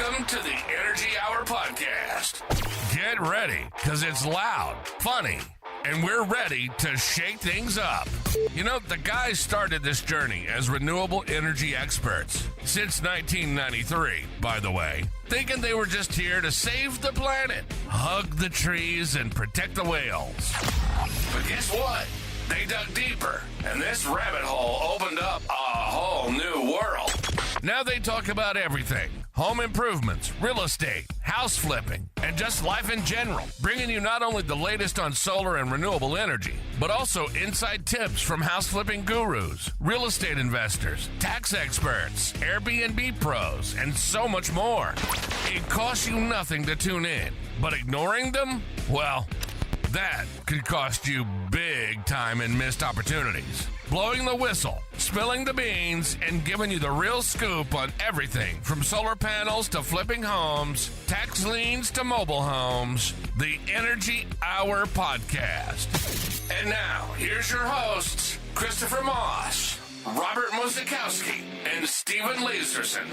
Welcome to the Energy Hour Podcast. Get ready, because it's loud, funny, and we're ready to shake things up. You know, the guys started this journey as renewable energy experts since 1993, by the way, thinking they were just here to save the planet, hug the trees, and protect the whales. But guess what? They dug deeper, and this rabbit hole opened up a whole new world. Now they talk about everything. Home improvements, real estate, house flipping, and just life in general. Bringing you not only the latest on solar and renewable energy, but also inside tips from house flipping gurus, real estate investors, tax experts, Airbnb pros, and so much more. It costs you nothing to tune in, but ignoring them? Well, that could cost you big time in missed opportunities. Blowing the whistle, spilling the beans, and giving you the real scoop on everything from solar panels to flipping homes, tax liens to mobile homes. The Energy Hour Podcast. And now, here's your hosts, Christopher Moss, Robert Musikowski, and Steven Laserson.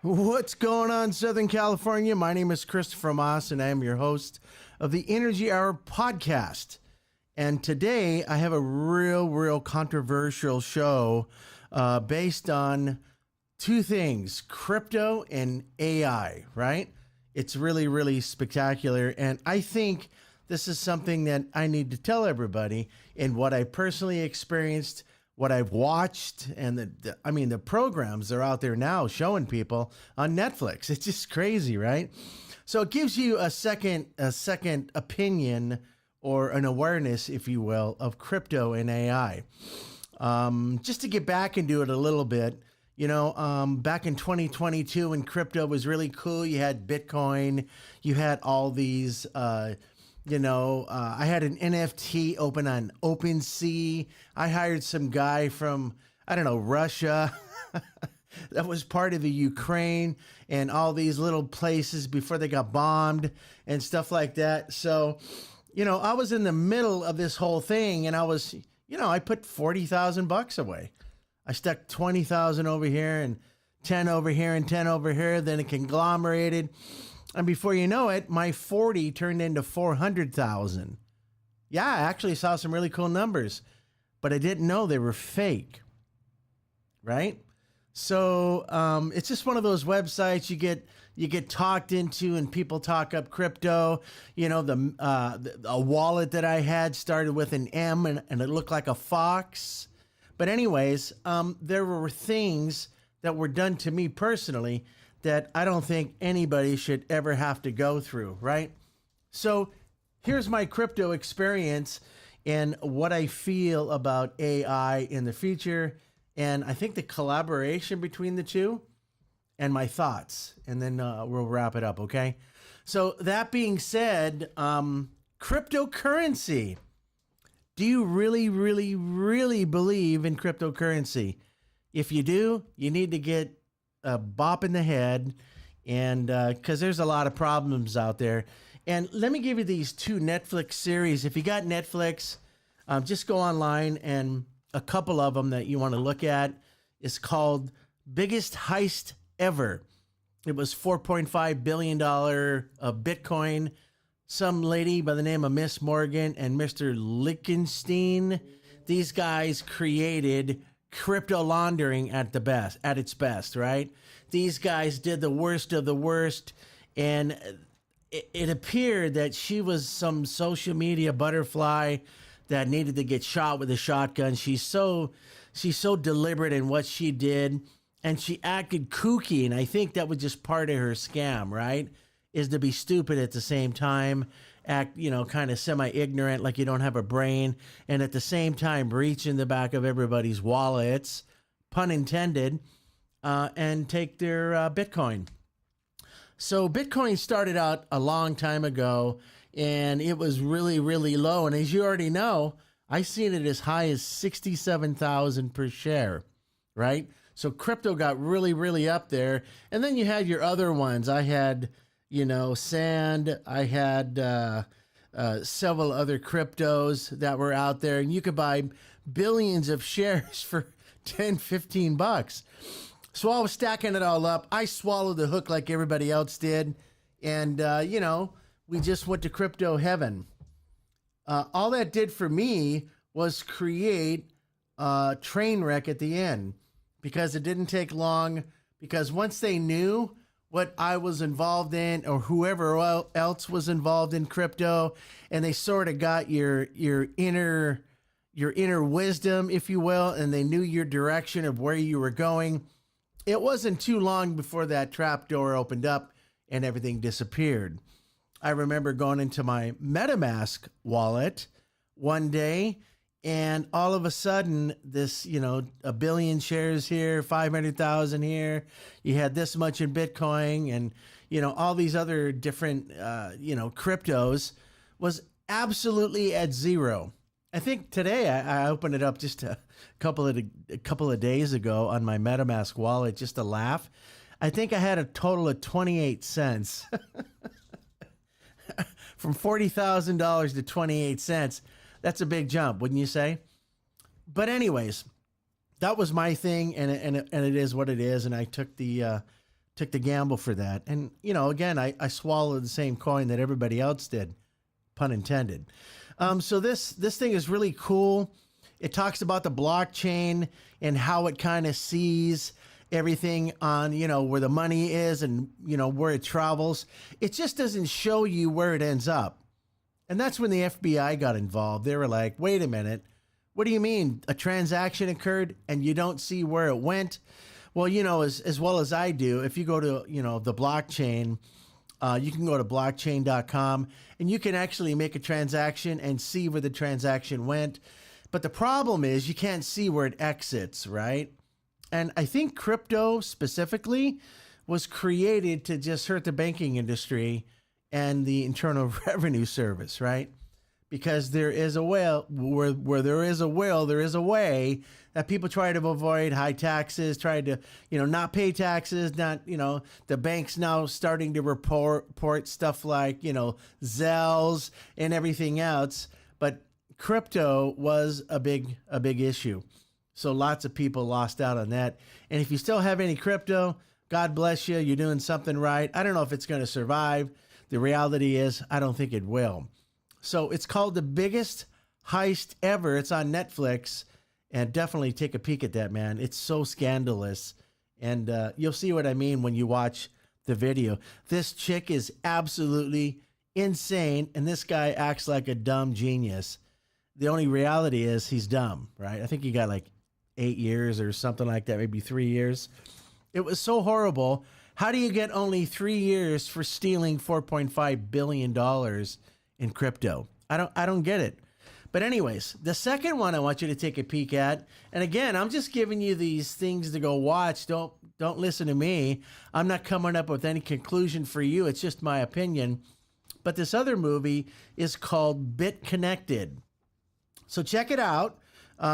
What's going on, Southern California? My name is Christopher Moss, and I am your host of the Energy Hour Podcast. And today, I have a real controversial show based on two things, crypto and AI, right? It's really spectacular, and I think this is something that I need to tell everybody and what I personally experienced, what I've watched, and the programs are out there now showing people on Netflix. It's just crazy, right? So it gives you a second opinion or an awareness, if you will, of crypto and AI. Just to get back into it a little bit, back in 2022 when crypto was really cool, you had Bitcoin, you had all these I had an NFT open on OpenSea. I hired some guy from, Russia that was part of the Ukraine and all these little places before they got bombed and stuff like that. So, I was in the middle of this whole thing, and I was, I put $40,000 away. I stuck 20,000 over here and 10 over here and 10 over here. Then it conglomerated. And before you know it, my 40 turned into 400,000. Yeah, I actually saw some really cool numbers, but I didn't know they were fake, right? So it's just one of those websites you get talked into, and people talk up crypto. A wallet that I had started with an M, and it looked like a fox. But anyways, there were things that were done to me personally that I don't think anybody should ever have to go through, right? So here's my crypto experience and what I feel about AI in the future, and I think the collaboration between the two, and my thoughts, and then we'll wrap it up, okay? So that being said, cryptocurrency. Do you really believe in cryptocurrency? If you do, you need to get a bop in the head, and because there's a lot of problems out there. And let me give you these two Netflix series. If you got Netflix, just go online, and a couple of them that you want to look at is called Biggest Heist Ever. It was $4.5 billion of Bitcoin. Some lady by the name of Miss Morgan and Mr. Lichtenstein, these guys created crypto laundering at its best, right? These guys did the worst of the worst, and it appeared that she was some social media butterfly that needed to get shot with a shotgun. She's so deliberate in what she did, and she acted kooky, and I think that was just part of her scam, right? Is to be stupid at the same time, act, kind of semi-ignorant, like you don't have a brain, and at the same time reach in the back of everybody's wallets, pun intended, and take their Bitcoin. So Bitcoin started out a long time ago, and it was really low. And as you already know, I seen it as high as 67,000 per share, right? So crypto got really up there. And then you had your other ones. I had, Sand. I had several other cryptos that were out there, and you could buy billions of shares for 10, $15. So I was stacking it all up. I swallowed the hook like everybody else did. And, we just went to crypto heaven. All that did for me was create a train wreck at the end, because it didn't take long. Because once they knew what I was involved in, or whoever else was involved in crypto, and they sort of got your inner wisdom, if you will, and they knew your direction of where you were going, it wasn't too long before that trap door opened up and everything disappeared. I remember going into my MetaMask wallet one day, and all of a sudden, this, a billion shares here, 500,000 here, you had this much in Bitcoin, and, all these other different, cryptos was absolutely at zero. I think today I opened it up just a couple of days ago on my MetaMask wallet just to laugh. I think I had a total of 28 cents. From $40,000 to 28 cents. That's a big jump, wouldn't you say? But anyways, that was my thing, and it is what it is, and I took the gamble for that. And, again, I swallowed the same coin that everybody else did, pun intended. So this thing is really cool. It talks about the blockchain and how it kind of sees everything on, where the money is and, where it travels. It just doesn't show you where it ends up. And that's when the FBI got involved. They were like, wait a minute. What do you mean a transaction occurred and you don't see where it went? Well, as well as I do, if you go to, the blockchain, you can go to blockchain.com and you can actually make a transaction and see where the transaction went. But the problem is you can't see where it exits, right? And I think crypto specifically was created to just hurt the banking industry and the Internal Revenue Service, right? Because there is a will, where there is a will, there is a way that people try to avoid high taxes, try to, not pay taxes, not, the banks now starting to report stuff like, Zells and everything else. But crypto was a big issue. So lots of people lost out on that. And if you still have any crypto, God bless you. You're doing something right. I don't know if it's going to survive. The reality is, I don't think it will. So it's called The Biggest Heist Ever. It's on Netflix. And definitely take a peek at that, man. It's so scandalous. And you'll see what I mean when you watch the video. This chick is absolutely insane. And this guy acts like a dumb genius. The only reality is he's dumb, right? I think he got like 8 years or something like that, maybe 3 years. It was so horrible. How do you get only 3 years for stealing $4.5 billion in crypto? I don't get it. But anyways, the second one I want you to take a peek at, and again, I'm just giving you these things to go watch. Don't listen to me. I'm not coming up with any conclusion for you. It's just my opinion. But this other movie is called Bit Connected. So check it out.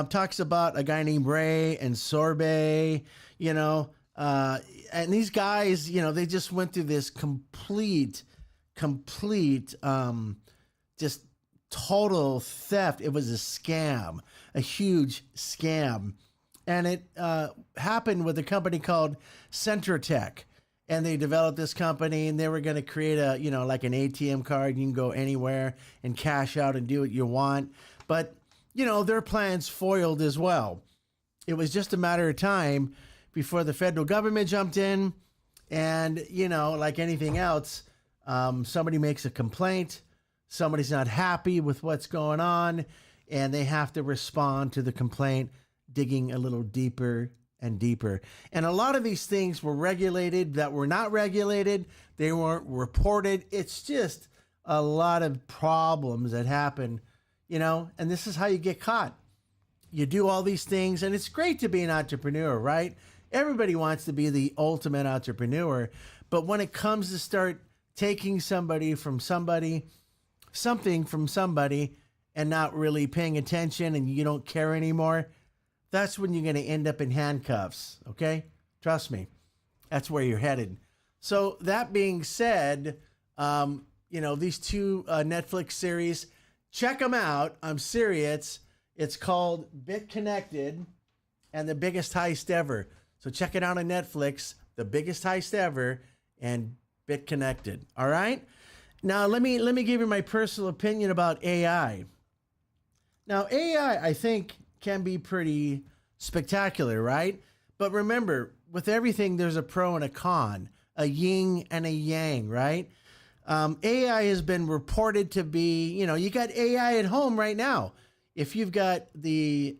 Talks about a guy named Ray and Sorbet, and these guys, they just went through this complete, just total theft. It was a scam, a huge scam. And it happened with a company called Centratech. And they developed this company, and they were going to create a, like an ATM card. You can go anywhere and cash out and do what you want. But their plans foiled as well. It was just a matter of time before the federal government jumped in. And, like anything else, somebody makes a complaint. Somebody's not happy with what's going on, and they have to respond to the complaint, digging a little deeper and deeper. And a lot of these things were regulated that were not regulated. They weren't reported. It's just a lot of problems that happen. And this is how you get caught. You do all these things, and it's great to be an entrepreneur, right? Everybody wants to be the ultimate entrepreneur, but when it comes to start taking something from somebody, and not really paying attention, and you don't care anymore, that's when you're going to end up in handcuffs, okay? Trust me, that's where you're headed. So that being said, these two Netflix series. Check them out. I'm serious. It's called Bit Connected and The Biggest Heist Ever. So check it out on Netflix, The Biggest Heist Ever and Bit Connected. All right? Now, let me give you my personal opinion about AI. Now, AI, I think, can be pretty spectacular, right? But remember, with everything, there's a pro and a con, a yin and a yang, right? AI has been reported to be, you got AI at home right now. If you've got the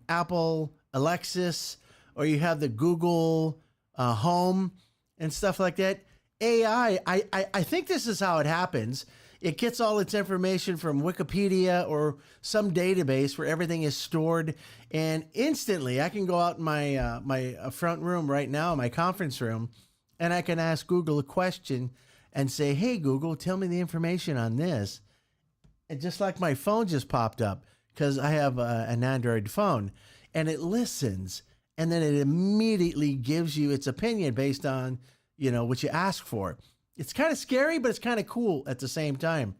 Apple Alexis or you have the Google Home and stuff like that, AI, I think this is how it happens. It gets all its information from Wikipedia or some database where everything is stored, and instantly I can go out in my front room right now, my conference room, and I can ask Google a question and say, hey, Google, tell me the information on this. And just like my phone just popped up, because I have an Android phone, and it listens, and then it immediately gives you its opinion based on, what you ask for. It's kind of scary, but it's kind of cool at the same time.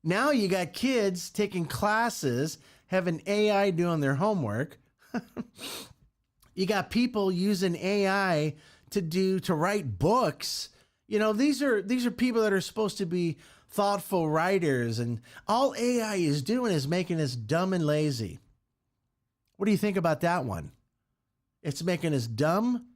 Now you got kids taking classes, having AI doing their homework. You got people using AI to write books. These are people that are supposed to be thoughtful writers, and all AI is doing is making us dumb and lazy. What do you think about that one? It's making us dumb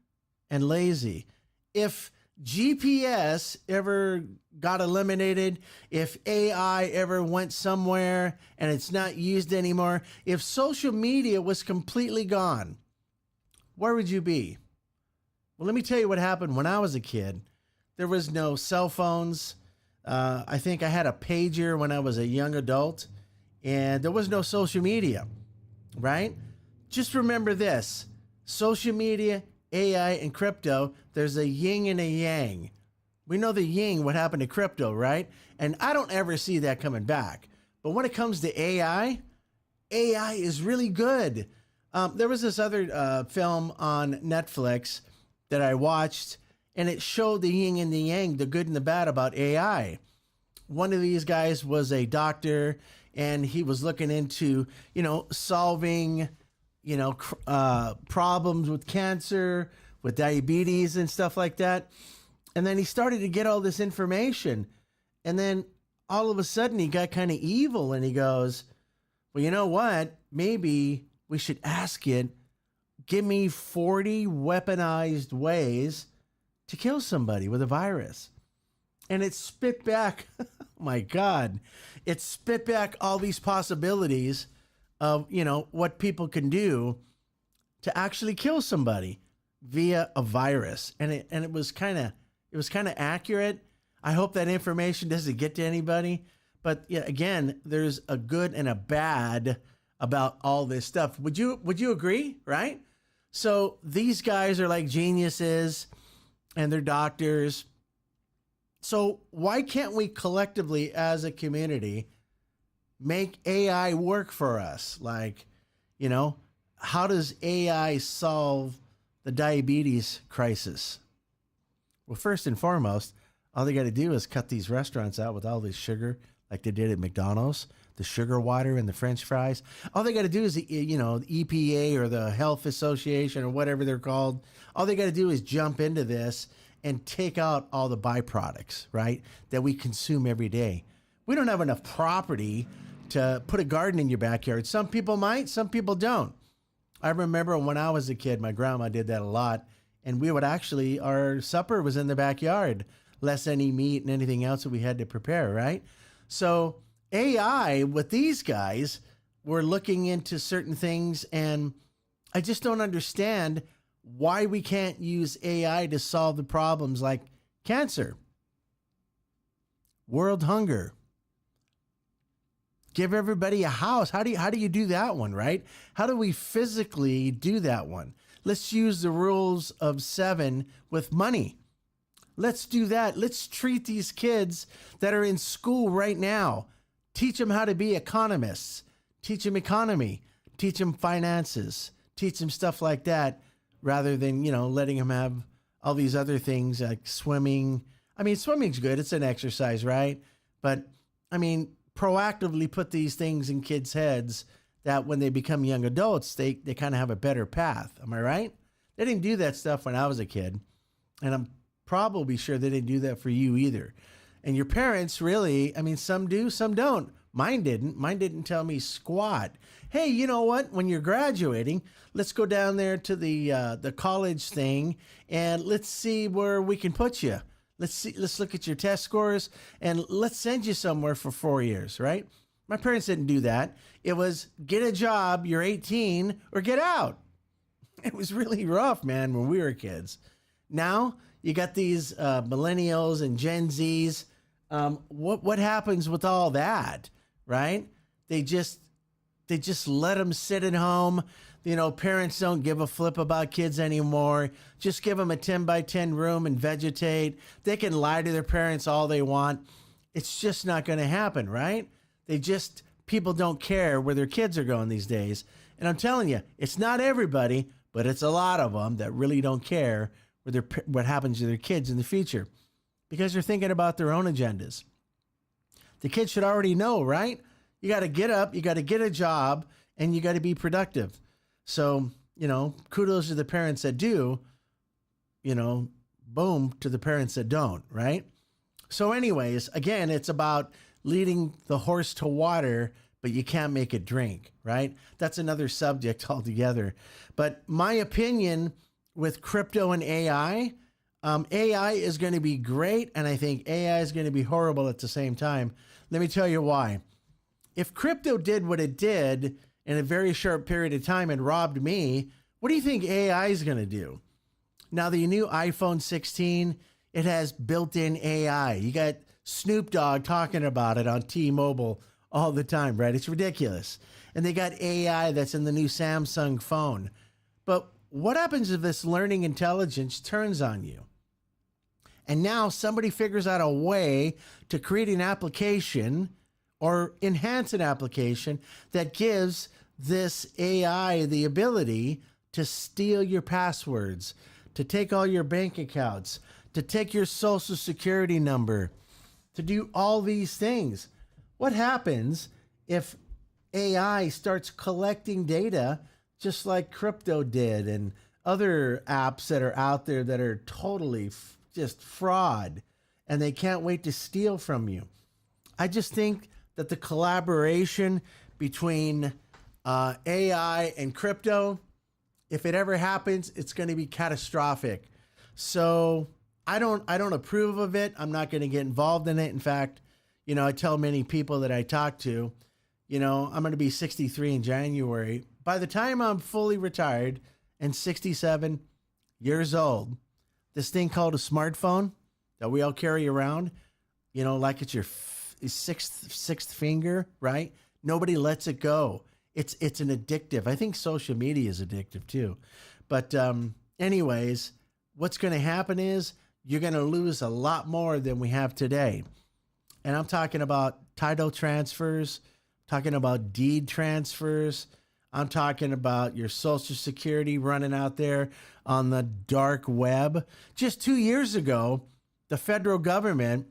and lazy. If GPS ever got eliminated, if AI ever went somewhere and it's not used anymore, if social media was completely gone, where would you be? Well, let me tell you what happened when I was a kid. There was no cell phones. I think I had a pager when I was a young adult, and there was no social media, right? Just remember this: social media, AI, and crypto, there's a yin and a yang. We know the yin, what happened to crypto, right? And I don't ever see that coming back. But when it comes to AI is really good. There was this other film on Netflix that I watched, and it showed the yin and the yang, the good and the bad about AI. One of these guys was a doctor, and he was looking into, solving, problems with cancer, with diabetes and stuff like that. And then he started to get all this information. And then all of a sudden he got kind of evil, and he goes, well, you know what? Maybe we should ask it, give me 40 weaponized ways to kill somebody with a virus. And it spit back, oh my God, it spit back all these possibilities of, what people can do to actually kill somebody via a virus. And it was kind of accurate. I hope that information doesn't get to anybody. But yeah, again, there's a good and a bad about all this stuff. Would you agree, right? So these guys are like geniuses, and they're doctors. So why can't we collectively as a community make AI work for us? Like, how does AI solve the diabetes crisis? Well, first and foremost, all they got to do is cut these restaurants out with all this sugar, like they did at McDonald's, the sugar water and the French fries. All they got to do is, the EPA or the Health Association or whatever they're called, all they got to do is jump into this and take out all the byproducts, right, that we consume every day. We don't have enough property to put a garden in your backyard. Some people might, some people don't. I remember when I was a kid, my grandma did that a lot, and we would actually, our supper was in the backyard, less any meat and anything else that we had to prepare, right? So AI, with these guys, we're looking into certain things, and I just don't understand why we can't use AI to solve the problems like cancer, world hunger, give everybody a house. How do you do that one, right? How do we physically do that one? Let's use the rules of 7 with money. Let's do that. Let's treat these kids that are in school right now. Teach them how to be economists. Teach them economy. Teach them finances. Teach them stuff like that, rather than, letting them have all these other things like swimming. I mean, swimming's good. It's an exercise, right? But I mean, proactively put these things in kids' heads that when they become young adults, they kind of have a better path. Am I right? They didn't do that stuff when I was a kid. And I'm probably sure they didn't do that for you either. And your parents really, I mean, some do, some don't. Mine didn't. Mine didn't tell me squat. Hey, you know what? When you're graduating, let's go down there to the college thing and let's see where we can put you. Let's look at your test scores and let's send you somewhere for 4 years, right? My parents didn't do that. It was get a job, you're 18, or get out. It was really rough, man, when we were kids. Now you got these millennials and Gen Zs. What happens with all that, right? They just let them sit at home. You know, parents don't give a flip about kids anymore. Just give them a 10 by 10 room and vegetate. They can lie to their parents all they want. It's just not going to happen, right? People don't care where their kids are going these days. And I'm telling you, it's not everybody, but it's a lot of them that really don't care what happens to their kids in the future because they're thinking about their own agendas. The kids should already know, right? You got to get up, you got to get a job, and you got to be productive. So, kudos to the parents that do, boom to the parents that don't, right? So anyways, again, it's about leading the horse to water, but you can't make it drink, right? That's another subject altogether. But my opinion with crypto and AI, AI is going to be great, and I think AI is going to be horrible at the same time. Let me tell you why. If crypto did what it did in a very short period of time and robbed me, what do you think AI is going to do? Now, the new iPhone 16, it has built-in AI. You got Snoop Dogg talking about it on T-Mobile all the time, right? It's ridiculous. And they got AI that's in the new Samsung phone. But what happens if this learning intelligence turns on you? And now somebody figures out a way to create an application or enhance an application that gives this AI the ability to steal your passwords, to take all your bank accounts, to take your social security number, to do all these things. What happens if AI starts collecting data just like crypto did and other apps that are out there that are totally just fraud and they can't wait to steal from you? I just think that the collaboration between AI and crypto, if it ever happens, it's going to be catastrophic. So I don't approve of it. I'm not going to get involved in it. In fact, I tell many people that I talk to, I'm going to be 63 in January. By the time I'm fully retired and 67 years old, this thing called a smartphone that we all carry around, like it's your sixth finger, right? Nobody lets it go. It's an addictive. I think social media is addictive too. But anyways, what's going to happen is you're going to lose a lot more than we have today. And I'm talking about title transfers, talking about deed transfers. I'm talking about your social security running out there on the dark web. Just 2 years ago, the federal government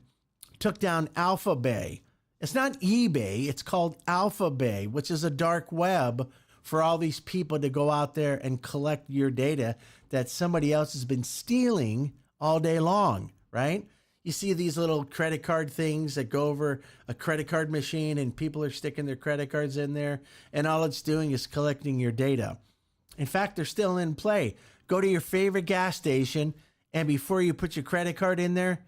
took down Alpha Bay. It's not eBay, it's called Alpha Bay, which is a dark web for all these people to go out there and collect your data that somebody else has been stealing all day long, right? You see these little credit card things that go over a credit card machine and people are sticking their credit cards in there and all it's doing is collecting your data. In fact, they're still in play. Go to your favorite gas station and before you put your credit card in there,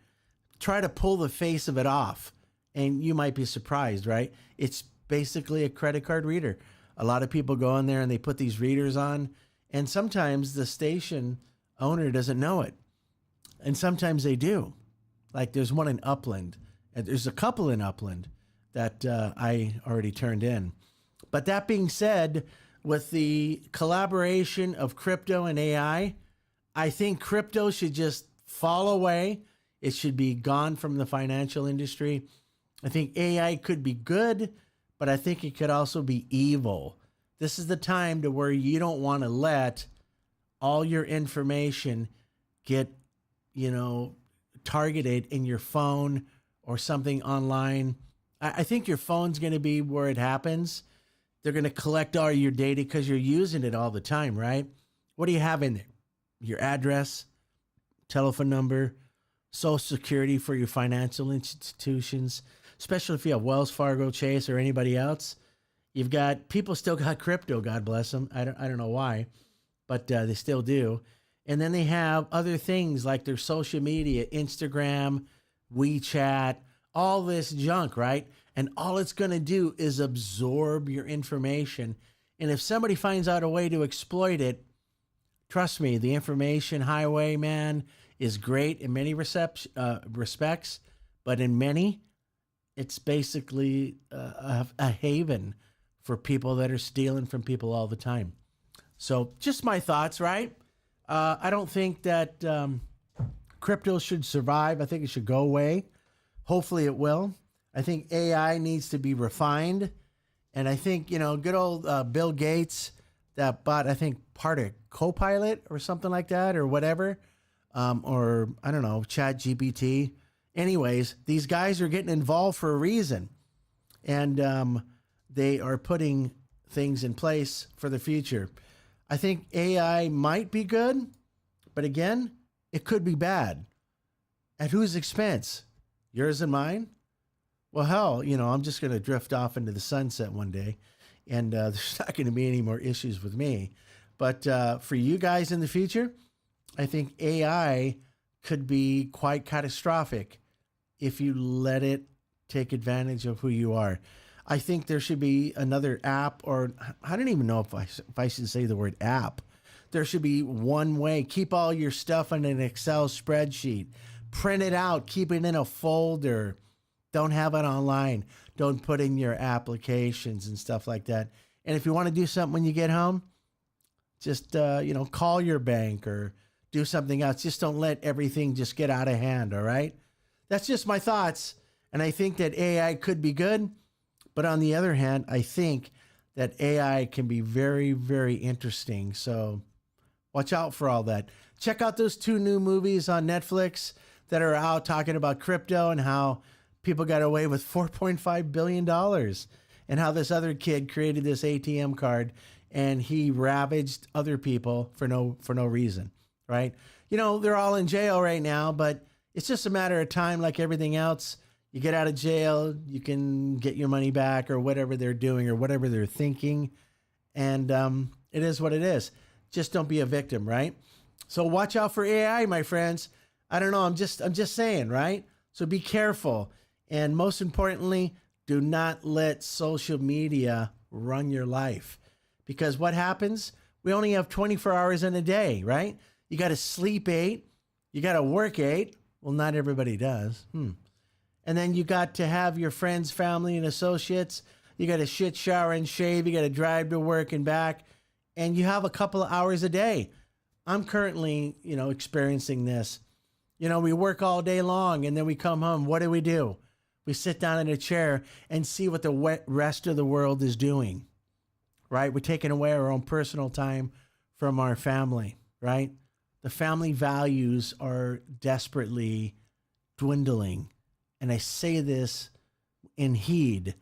try to pull the face of it off. And you might be surprised, right? It's basically a credit card reader. A lot of people go in there and they put these readers on, and sometimes the station owner doesn't know it. And sometimes they do. Like there's one in Upland, and there's a couple in Upland that I already turned in. But that being said, with the collaboration of crypto and AI, I think crypto should just fall away. It should be gone from the financial industry. I think AI could be good, but I think it could also be evil. This is the time to where you don't want to let all your information get, targeted in your phone or something online, I think your phone's going to be where it happens. They're going to collect all your data because you're using it all the time, right? What do you have in there? Your address, telephone number, social security for your financial institutions, especially if you have Wells Fargo, Chase, or anybody else. You've got people still got crypto, God bless them. I don't know why, but they still do. And then they have other things like their social media, Instagram, WeChat, all this junk, right? And all it's going to do is absorb your information. And if somebody finds out a way to exploit it, trust me, the information highway, man, is great in many respects, but in many, it's basically a haven for people that are stealing from people all the time. So just my thoughts, right? I don't think that crypto should survive. I think it should go away. Hopefully it will. I think AI needs to be refined. And I think, good old Bill Gates that bought, I think, part of Copilot or something like that or whatever. Or, I don't know, Chat GPT. Anyways, these guys are getting involved for a reason. And they are putting things in place for the future. I think AI might be good, but again, it could be bad. At whose expense? Yours and mine? Well, hell, I'm just going to drift off into the sunset one day, and there's not going to be any more issues with me. But for you guys in the future, I think AI could be quite catastrophic if you let it take advantage of who you are. I think there should be another app, or I don't even know if I should say the word app. There should be one way. Keep all your stuff in an Excel spreadsheet. Print it out. Keep it in a folder. Don't have it online. Don't put in your applications and stuff like that. And if you want to do something when you get home, just, call your bank or do something else. Just don't let everything just get out of hand, all right? That's just my thoughts. And I think that AI could be good. But on the other hand, I think that AI can be very, very interesting. So watch out for all that. Check out those 2 new movies on Netflix that are out talking about crypto and how people got away with $4.5 billion and how this other kid created this ATM card and he ravaged other people for no reason, right? They're all in jail right now, but it's just a matter of time like everything else. You get out of jail, you can get your money back or whatever they're doing or whatever they're thinking. And it is what it is. Just don't be a victim, right? So watch out for AI, my friends. I don't know. I'm just saying, right? So be careful. And most importantly, do not let social media run your life. Because what happens? We only have 24 hours in a day, right? You got to sleep 8. You got to work 8. Well, not everybody does. And then you got to have your friends, family, and associates. You got to shit, shower, and shave. You got to drive to work and back. And you have a couple of hours a day. I'm currently, experiencing this. We work all day long, and then we come home. What do? We sit down in a chair and see what the rest of the world is doing, right? We're taking away our own personal time from our family, right? The family values are desperately dwindling. And I say this in heed.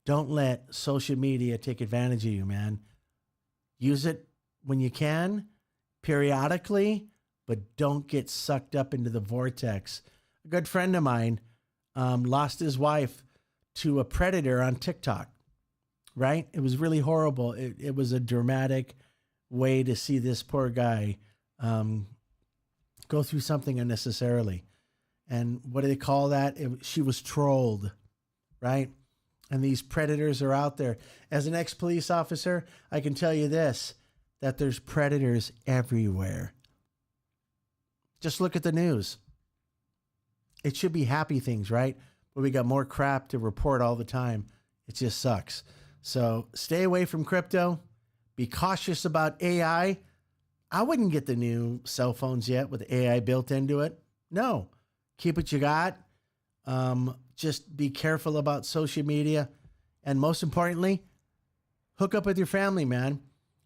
Don't let social media take advantage of you, man. Use it when you can, periodically, but don't get sucked up into the vortex. A good friend of mine lost his wife to a predator on TikTok, right? It was really horrible. It was a dramatic way to see this poor guy go through something unnecessarily. And what do they call that? She was trolled, right? And these predators are out there. As an ex-police officer, I can tell you this, that there's predators everywhere. Just look at the news. It should be happy things, right? But we got more crap to report all the time. It just sucks. So stay away from crypto. Be cautious about AI. I wouldn't get the new cell phones yet with AI built into it. No. Keep what you got. Just be careful about social media. And most importantly, hook up with your family, man.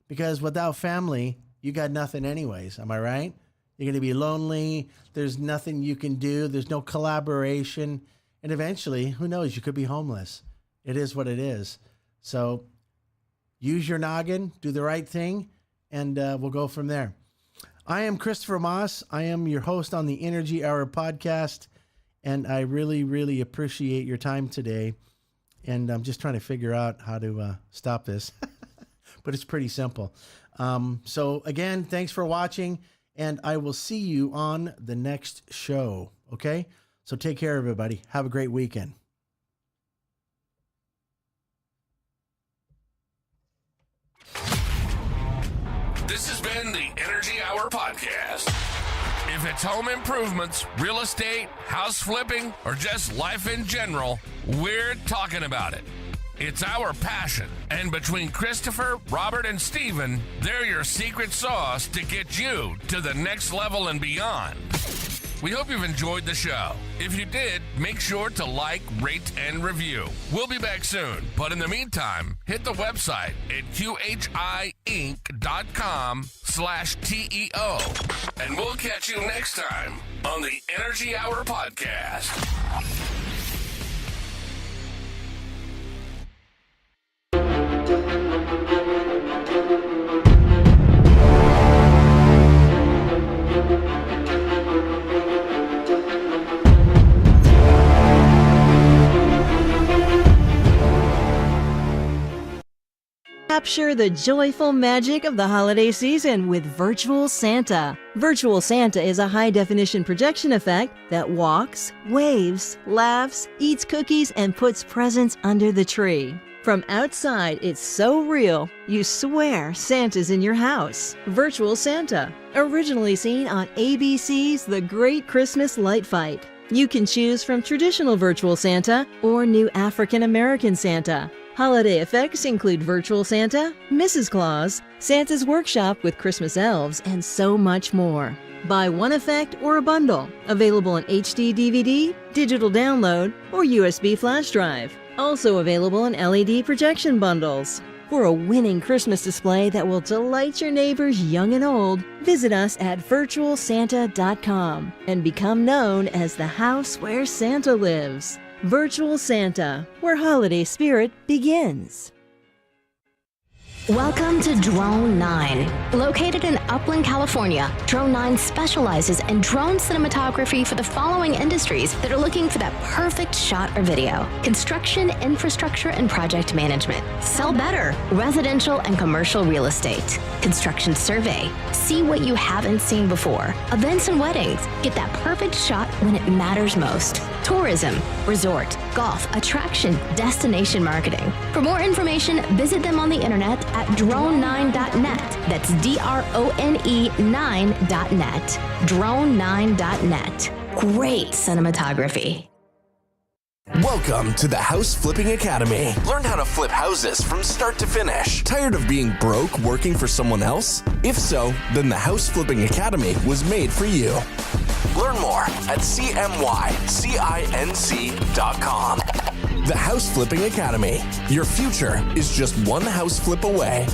Because without family, you got nothing anyways. Am I right? You're going to be lonely. There's nothing you can do. There's no collaboration. And eventually, who knows, you could be homeless. It is what it is. So use your noggin, do the right thing, and we'll go from there. I am Christopher Moss. I am your host on the Energy Hour podcast, and I really, really appreciate your time today. And I'm just trying to figure out how to stop this, but it's pretty simple. So again, thanks for watching, and I will see you on the next show. Okay? So take care, everybody. Have a great weekend. This has been the Energy Hour Podcast. If it's home improvements, real estate, house flipping, or just life in general, we're talking about it. It's our passion. And between Christopher, Robert, and Steven, they're your secret sauce to get you to the next level and beyond. We hope you've enjoyed the show. If you did, make sure to like, rate, and review. We'll be back soon, but in the meantime, hit the website at QHIinc.com/TEO. And we'll catch you next time on the Energy Hour Podcast. Capture the joyful magic of the holiday season with Virtual Santa. Virtual Santa is a high-definition projection effect that walks, waves, laughs, eats cookies, and puts presents under the tree. From outside, it's so real, you swear Santa's in your house. Virtual Santa, originally seen on ABC's The Great Christmas Light Fight. You can choose from traditional Virtual Santa or new African American Santa. Holiday effects include Virtual Santa, Mrs. Claus, Santa's Workshop with Christmas elves, and so much more. Buy one effect or a bundle, available in HD DVD, digital download, or USB flash drive. Also available in LED projection bundles. For a winning Christmas display that will delight your neighbors young and old, visit us at virtualsanta.com and become known as the house where Santa lives. Virtual Santa, where holiday spirit begins. Welcome to Drone 9. Located in Upland, California, Drone 9 specializes in drone cinematography for the following industries that are looking for that perfect shot or video: construction, infrastructure, and project management. Sell better: residential and commercial real estate. Construction survey: see what you haven't seen before. Events and weddings: get that perfect shot when it matters most. Tourism, resort, golf, attraction, destination marketing. For more information, visit them on the internet at drone9.net. That's DRONE9.net. Drone9.net. Great cinematography. Welcome to the House Flipping Academy. Learn how to flip houses from start to finish. Tired of being broke working for someone else? If so, then the House Flipping Academy was made for you. Learn more at CMYCINC.com. The House Flipping Academy. Your future is just one house flip away.